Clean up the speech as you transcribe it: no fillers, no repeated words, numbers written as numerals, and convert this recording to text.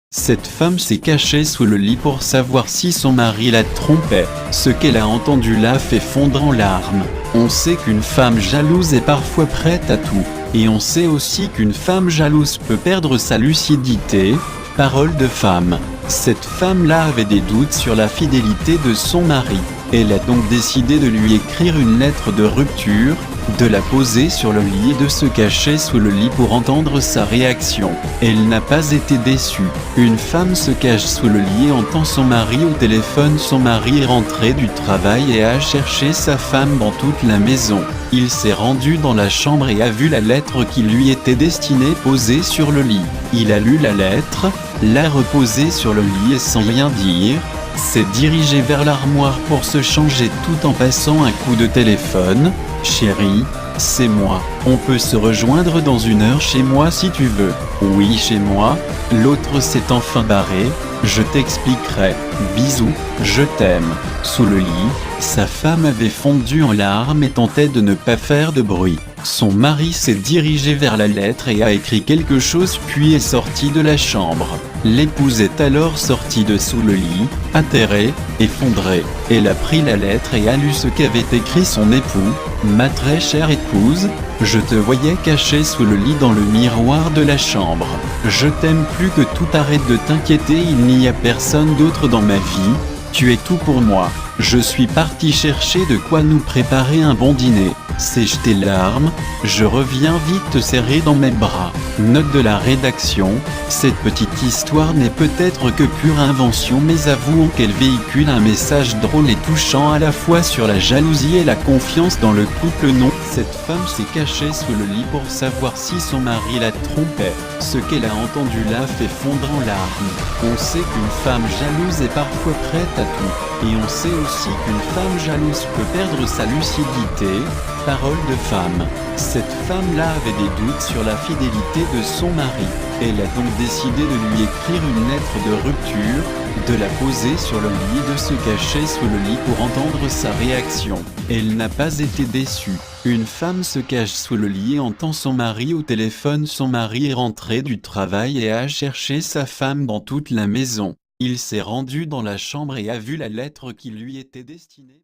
Cette femme s'est cachée sous le lit pour savoir si son mari la trompait. Ce qu'elle a entendu l'a fait fondre en larmes. On sait qu'une femme jalouse est parfois prête à tout. Et on sait aussi qu'une femme jalouse peut perdre sa lucidité. Parole de femme. Cette femme-là avait des doutes sur la fidélité de son mari. Elle a donc décidé de lui écrire une lettre de rupture, de la poser sur le lit et de se cacher sous le lit pour entendre sa réaction. Elle n'a pas été déçue. Une femme se cache sous le lit et entend son mari au téléphone. Son mari est rentré du travail et a cherché sa femme dans toute la maison. Il s'est rendu dans la chambre et a vu la lettre qui lui était destinée posée sur le lit. Il a lu la lettre, l'a reposée sur le lit et sans rien dire, s'est dirigé vers l'armoire pour se changer tout en passant un coup de téléphone. « Chérie, c'est moi. On peut se rejoindre dans 1 heure chez moi si tu veux. »« Oui, chez moi. » L'autre s'est enfin barré. « Je t'expliquerai. Bisous, je t'aime. » Sous le lit, sa femme avait fondu en larmes et tentait de ne pas faire de bruit. Son mari s'est dirigé vers la lettre et a écrit quelque chose puis est sorti de la chambre. L'épouse est alors sortie de sous le lit, atterrée, effondrée. Elle a pris la lettre et a lu ce qu'avait écrit son époux. « Ma très chère épouse, je te voyais cachée sous le lit dans le miroir de la chambre. Je t'aime plus que tout, arrête de t'inquiéter, il n'y a personne d'autre dans ma vie. Tu es tout pour moi. Je suis parti chercher de quoi nous préparer un bon dîner. Sèche tes larmes, je reviens vite te serrer dans mes bras. » Note de la rédaction, cette petite histoire n'est peut-être que pure invention, mais avouons qu'elle véhicule un message drôle et touchant à la fois sur la jalousie et la confiance dans le couple. Non, cette femme s'est cachée sous le lit pour savoir si son mari la trompait. Ce qu'elle a entendu l'a fait fondre en larmes. On sait qu'une femme jalouse est parfois prête à tout. Et on sait aussi qu'une femme jalouse peut perdre sa lucidité. Parole de femme. Cette femme-là avait des doutes sur la fidélité de son mari. Elle a donc décidé de lui écrire une lettre de rupture, de la poser sur le lit et de se cacher sous le lit pour entendre sa réaction. Elle n'a pas été déçue. Une femme se cache sous le lit et entend son mari au téléphone. Son mari est rentré du travail et a cherché sa femme dans toute la maison. Il s'est rendu dans la chambre et a vu la lettre qui lui était destinée.